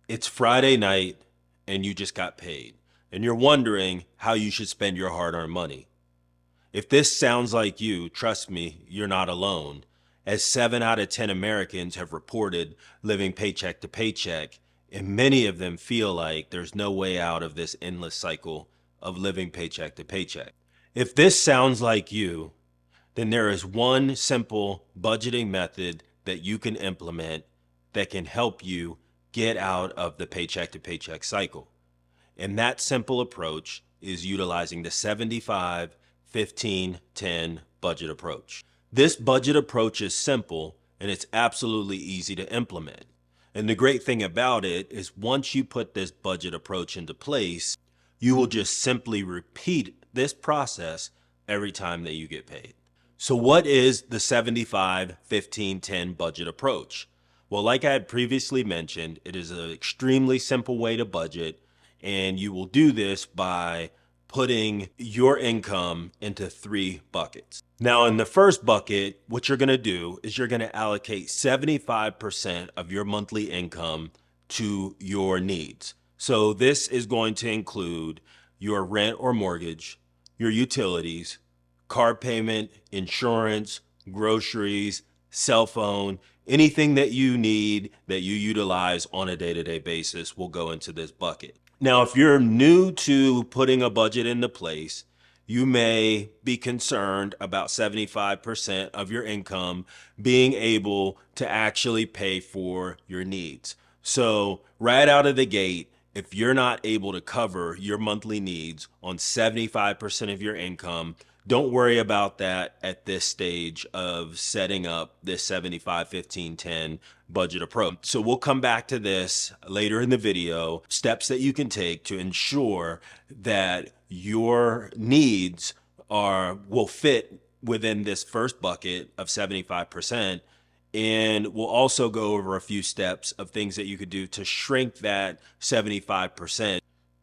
It's Friday night and you just got paid, and you're wondering how you should spend your hard earned money. If this sounds like you, trust me, you're not alone, as 7 out of 10 Americans have reported living paycheck to paycheck, and many of them feel like there's no way out of this endless cycle of living paycheck to paycheck. If this sounds like you, then there is one simple budgeting method that you can implement that can help you get out of the paycheck to paycheck cycle. And that simple approach is utilizing the 75, 15, 10 budget approach. This budget approach is simple and it's absolutely easy to implement. And the great thing about it is once you put this budget approach into place, you will just simply repeat this process every time that you get paid. So what is the 75, 15, 10 budget approach? Well, like I had previously mentioned, it is an extremely simple way to budget, and you will do this by putting your income into 3 buckets. Now, in the first bucket, what you're going to do is you're going to allocate 75% of your monthly income to your needs. So this is going to include your rent or mortgage, your utilities, car payment, insurance, groceries, cell phone, anything that you need that you utilize on a day-to-day basis will go into this bucket. Now, if you're new to putting a budget into place, you may be concerned about 75% of your income being able to actually pay for your needs. So right out of the gate, if you're not able to cover your monthly needs on 75% of your income, don't worry about that at this stage of setting up this 75, 15, 10 budget approach. So we'll come back to this later in the video, steps that you can take to ensure that your needs will fit within this first bucket of 75%. And we'll also go over a few steps of things that you could do to shrink that 75%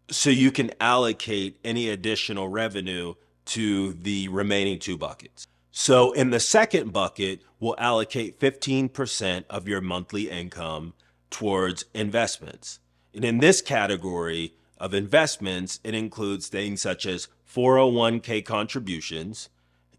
so you can allocate any additional revenue to the remaining 2 buckets. So in the second bucket, we'll allocate 15% of your monthly income towards investments. And in this category of investments, it includes things such as 401k contributions.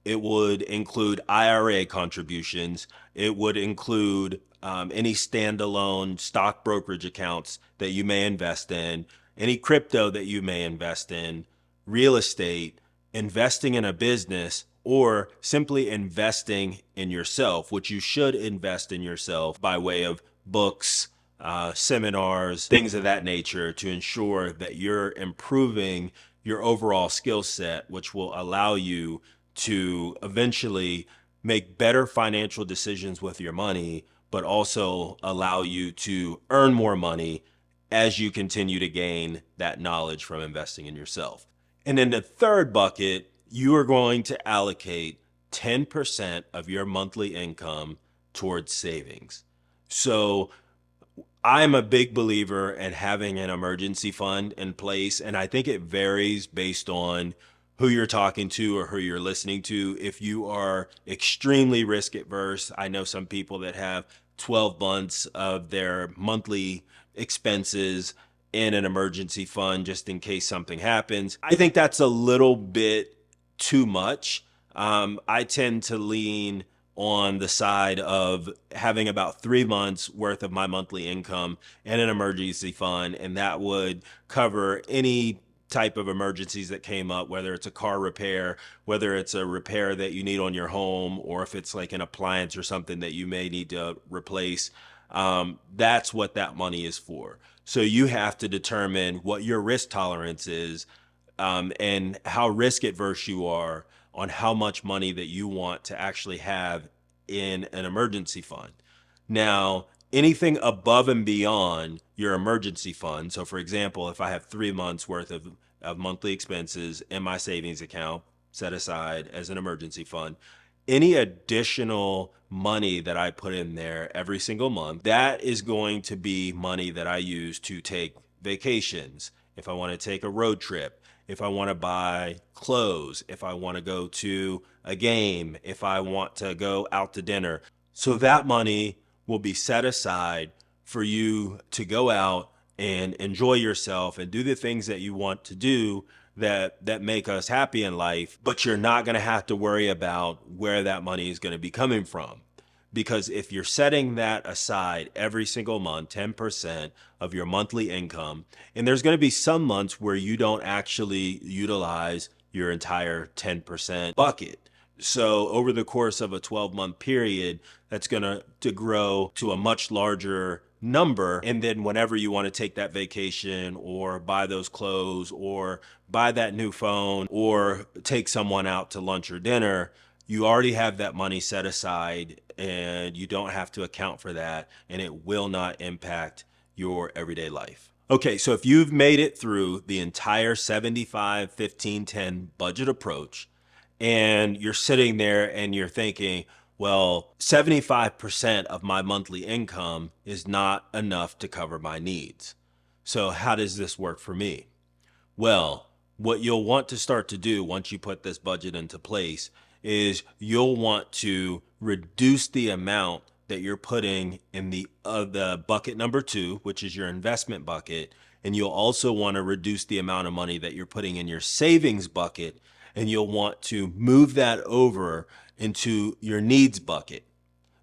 It would include IRA contributions. It would include any standalone stock brokerage accounts that you may invest in, any crypto that you may invest in, real estate, investing in a business, or simply investing in yourself, which you should invest in yourself by way of books, seminars, things of that nature to ensure that you're improving your overall skill set, which will allow you to eventually make better financial decisions with your money, but also allow you to earn more money as you continue to gain that knowledge from investing in yourself. And in the third bucket, you are going to allocate 10% of your monthly income towards savings. So I'm a big believer in having an emergency fund in place, and I think it varies based on who you're talking to or who you're listening to. If you are extremely risk adverse, I know some people that have 12 months of their monthly expenses in an emergency fund just in case something happens. I think that's a little bit too much. I tend to lean on the side of having about 3 months worth of my monthly income in an emergency fund, and that would cover any type of emergencies that came up, whether it's a car repair, whether it's a repair that you need on your home, or if it's like an appliance or something that you may need to replace. That's what that money is for. So you have to determine what your risk tolerance is, and how risk adverse you are on how much money that you want to actually have in an emergency fund. Now, anything above and beyond your emergency fund. So for example, if I have 3 months worth of monthly expenses in my savings account set aside as an emergency fund, any additional money that I put in there every single month, that is going to be money that I use to take vacations. If I want to take a road trip, if I want to buy clothes, if I want to go to a game, if I want to go out to dinner. So that money will be set aside for you to go out and enjoy yourself and do the things that you want to do that make us happy in life, but you're not going to have to worry about where that money is going to be coming from. Because if you're setting that aside every single month, 10% of your monthly income, and there's going to be some months where you don't actually utilize your entire 10% bucket. So over the course of a 12-month period, that's going to grow to a much larger number. And then whenever you want to take that vacation or buy those clothes or buy that new phone or take someone out to lunch or dinner, you already have that money set aside and you don't have to account for that, and it will not impact your everyday life. Okay, so if you've made it through the entire 75, 15, 10 budget approach, and you're sitting there and you're thinking, well, 75% of my monthly income is not enough to cover my needs. So how does this work for me? Well, what you'll want to start to do once you put this budget into place is you'll want to reduce the amount that you're putting in the bucket number 2, which is your investment bucket. And you'll also want to reduce the amount of money that you're putting in your savings bucket. And you'll want to move that over into your needs bucket.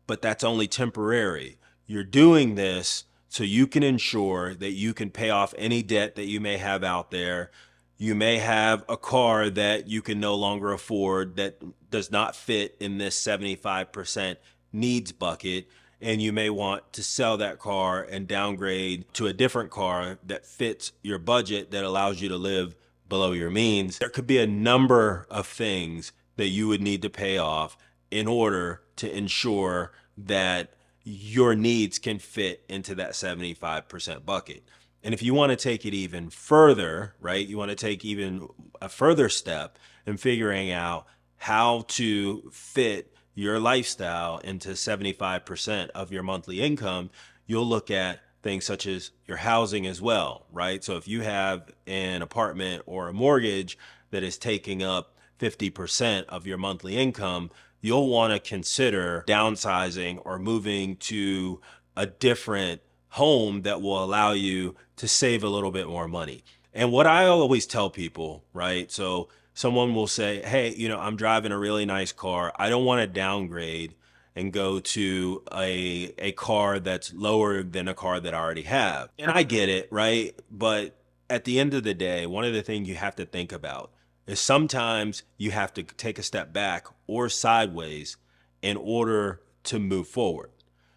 But that's only temporary. You're doing this so you can ensure that you can pay off any debt that you may have out there. You may have a car that you can no longer afford that does not fit in this 75% needs bucket, and you may want to sell that car and downgrade to a different car that fits your budget that allows you to live below your means. There could be a number of things that you would need to pay off in order to ensure that your needs can fit into that 75% bucket. And if you want to take it even further, right, you want to take even a further step in figuring out how to fit your lifestyle into 75% of your monthly income, you'll look at things such as your housing as well, right? So if you have an apartment or a mortgage that is taking up 50% of your monthly income, you'll want to consider downsizing or moving to a different home that will allow you to save a little bit more money. And what I always tell people, right? So someone will say, hey, I'm driving a really nice car. I don't want to downgrade and go to a car that's lower than a car that I already have. And I get it, right? But at the end of the day, one of the things you have to think about is sometimes you have to take a step back or sideways in order to move forward.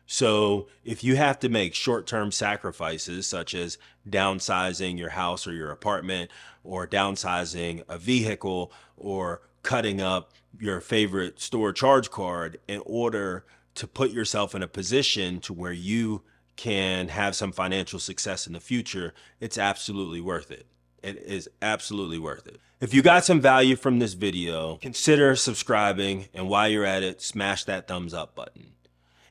So if you have to make short-term sacrifices such as downsizing your house or your apartment, or downsizing a vehicle, or cutting up your favorite store charge card in order to put yourself in a position to where you can have some financial success in the future, it's absolutely worth it. It is absolutely worth it. If you got some value from this video, consider subscribing, and while you're at it, smash that thumbs up button.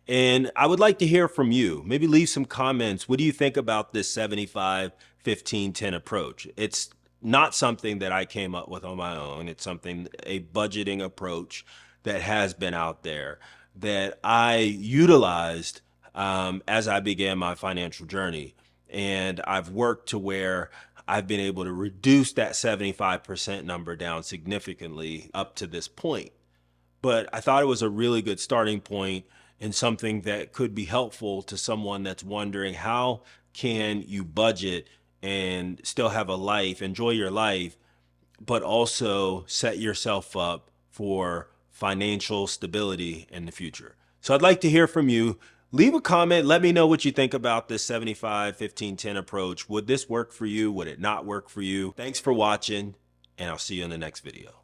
And I would like to hear from you. Maybe leave some comments. What do you think about this 75, 15, 10 approach? It's not something that I came up with on my own. It's a budgeting approach that has been out there that I utilized as I began my financial journey. And I've worked to where I've been able to reduce that 75% number down significantly up to this point. But I thought it was a really good starting point and something that could be helpful to someone that's wondering, how can you budget and still have a life, enjoy your life, but also set yourself up for financial stability in the future? So I'd like to hear from you. Leave a comment. Let me know what you think about this 75, 15, 10 approach. Would this work for you? Would it not work for you? Thanks for watching, and I'll see you in the next video.